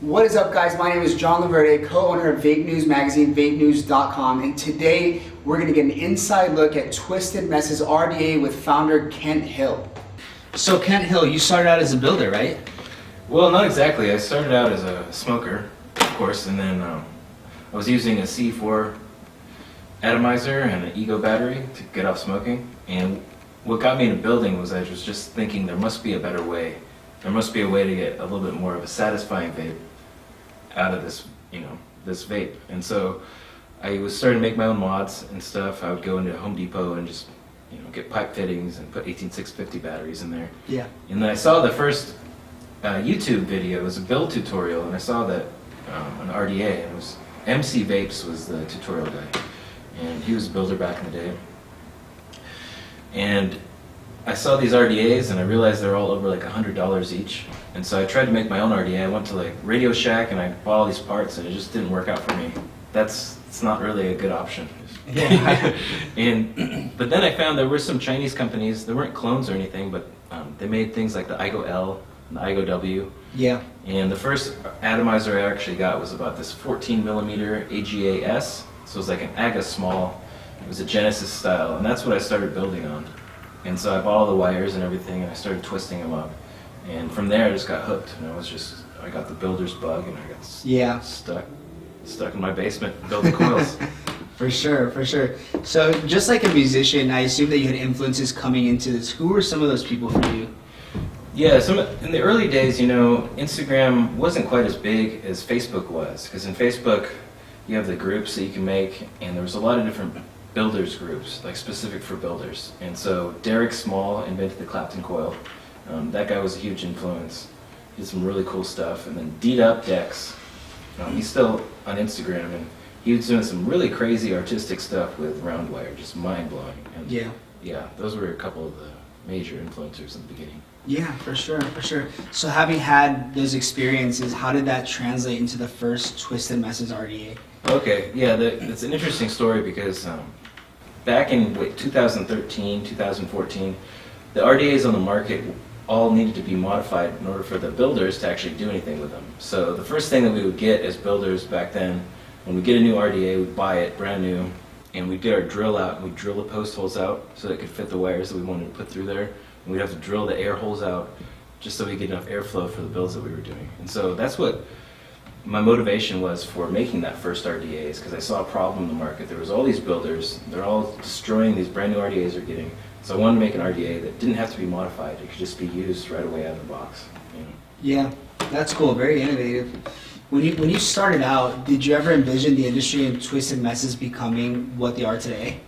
What is up, guys? My name is Jon Laverde, co-owner of Vape News magazine, vapenews.com, and today we're going to get an inside look at Twisted Mess's RDA with founder Kent Hill. So Kent Hill, you started out as a builder, right? Well, not exactly. I started out as a smoker, of course, and then I was using a C4 atomizer and an Ego battery to get off smoking. And what got me into building was I was just thinking there must be a better way. There must be a way to get a little bit more of a satisfying vape out of this, this vape. And so I was starting to make my own mods and stuff. I would go into Home Depot and just, get pipe fittings and put 18650 batteries in there. Yeah. And then I saw the first YouTube video. It was a build tutorial, and I saw that an RDA. And it was MC Vapes was the tutorial guy, and he was a builder back in the day. And I saw these RDAs, and I realized they're all over like $100 each. And so I tried to make my own RDA. I went to like Radio Shack, and I bought all these parts, and it just didn't work out for me. It's not really a good option. Yeah. But then I found there were some Chinese companies. They weren't clones or anything, but they made things like the Igo L and the Igo W. Yeah. And the first atomizer I actually got was about this 14 millimeter AGA S. So it was like an AGA small. It was a Genesis style, and that's what I started building on. And so I bought all the wires and everything, and I started twisting them up. And from there I just got hooked. I got the builder's bug, and I got stuck in my basement building coils. For sure. So just like a musician, I assume that you had influences coming into this. Who were some of those people for you? Yeah, in the early days, Instagram wasn't quite as big as Facebook was, because in Facebook you have the groups that you can make, and there was a lot of different builders groups, like specific for builders. And so Derek Small invented the Clapton coil. That guy was a huge influence. He did some really cool stuff. And then D-Up Dex, he's still on Instagram, and he was doing some really crazy artistic stuff with round wire, just mind-blowing. And yeah, those were a couple of the major influencers in the beginning. Yeah, for sure. So having had those experiences, how did that translate into the first Twisted Mess's RDA? Okay, yeah, it's an interesting story because back in 2013, 2014, the RDAs on the market all needed to be modified in order for the builders to actually do anything with them. So the first thing that we would get as builders back then, when we get a new RDA, we'd buy it brand new, and we'd get our drill out, and we'd drill the post holes out so that it could fit the wires that we wanted to put through there. And we'd have to drill the air holes out just so we get enough airflow for the builds that we were doing. And so that's what my motivation was for making that first RDAs, because I saw a problem in the market. There was all these builders, they're all destroying these brand new RDAs they're getting. So I wanted to make an RDA that didn't have to be modified. It could just be used right away out of the box. Yeah, that's cool. Very innovative. When you started out, did you ever envision the industry and Twisted Messes becoming what they are today?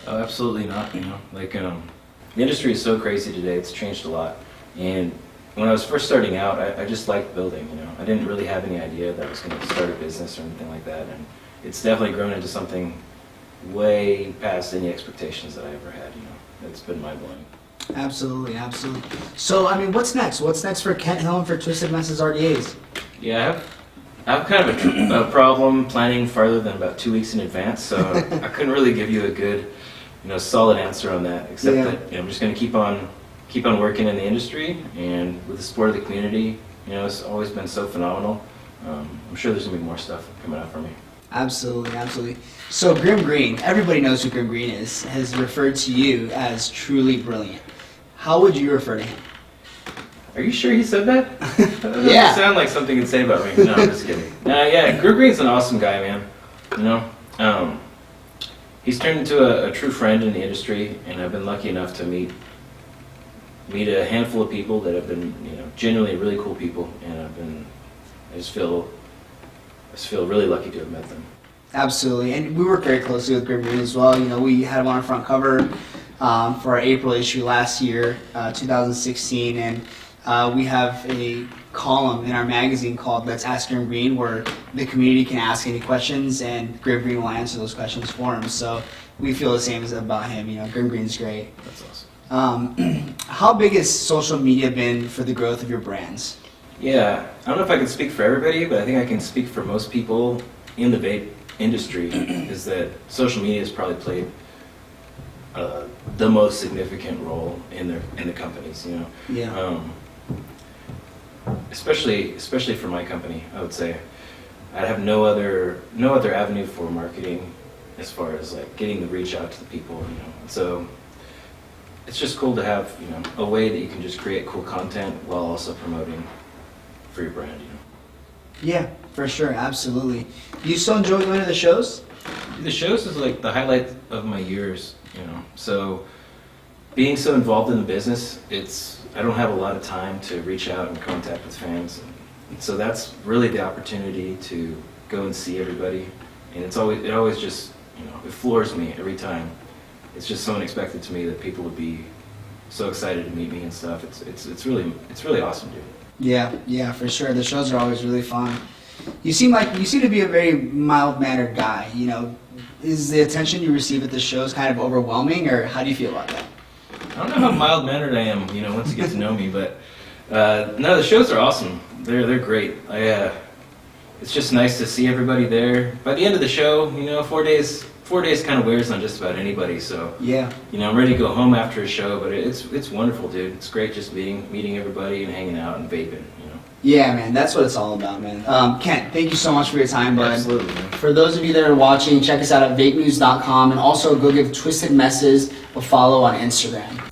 Oh, absolutely not. The industry is so crazy today. It's changed a lot. And when I was first starting out, I just liked building. I didn't really have any idea that I was going to start a business or anything like that. And it's definitely grown into something way past any expectations that I ever had. It's been mind-blowing. Absolutely. So, what's next? What's next for Kent Hill and for Twisted Mess's RDAs? Yeah, I have kind of a problem planning farther than about 2 weeks in advance, so I couldn't really give you a good, solid answer on that, except that I'm just going to keep on working in the industry, and with the support of the community, it's always been so phenomenal. I'm sure there's going to be more stuff coming out for me. Absolutely. So Grim Green, everybody knows who Grim Green is, has referred to you as truly brilliant. How would you refer to him? Are you sure he said that? That Yeah. doesn't sound like something he'd say about me. No, I'm just kidding. Yeah, Grim Green's an awesome guy, man. He's turned into a true friend in the industry, and I've been lucky enough to meet a handful of people that have been, genuinely really cool people, and I just feel really lucky to have met them. Absolutely, and we work very closely with Grim Green as well. We had him on our front cover for our April issue last year, 2016, and we have a column in our magazine called Let's Ask Grim Green, where the community can ask any questions, and Grim Green will answer those questions for him. So we feel the same about him. Grim Green's great. That's awesome. How big has social media been for the growth of your brands? Yeah, I don't know if I can speak for everybody, but I think I can speak for most people in the vape industry, is that social media has probably played the most significant role in the companies. Yeah. especially for my company, I would say I'd have no other avenue for marketing as far as like getting the reach out to the people, you know. So it's just cool to have, you know, a way that you can just create cool content while also promoting for your brand, you know. Yeah, for sure, absolutely. Do you still enjoy going to the shows? The shows is like the highlight of my years, you know. So being so involved in the business, I don't have a lot of time to reach out and contact with fans. And so that's really the opportunity to go and see everybody. And it always just, you know, it floors me every time. It's just so unexpected to me that people would be so excited to meet me and stuff. It's really awesome, dude. Yeah, for sure. The shows are always really fun. You seem to be a very mild-mannered guy. You know, is the attention you receive at the shows kind of overwhelming, or how do you feel about that? I don't know how mild-mannered I am, you know, once you get to know me, but no, the shows are awesome. They're great. It's just nice to see everybody there. By the end of the show, you know, 4 days kind of wears on just about anybody. So Yeah. you know, I'm ready to go home after a show, but it's wonderful, dude. It's great just meeting everybody and hanging out and vaping, you know. Yeah, man, that's what it's all about, man. Kent, thank you so much for your time, bud. Absolutely, man. For those of you that are watching, check us out at vapenews.com, and also go give Twisted Messes a follow on Instagram.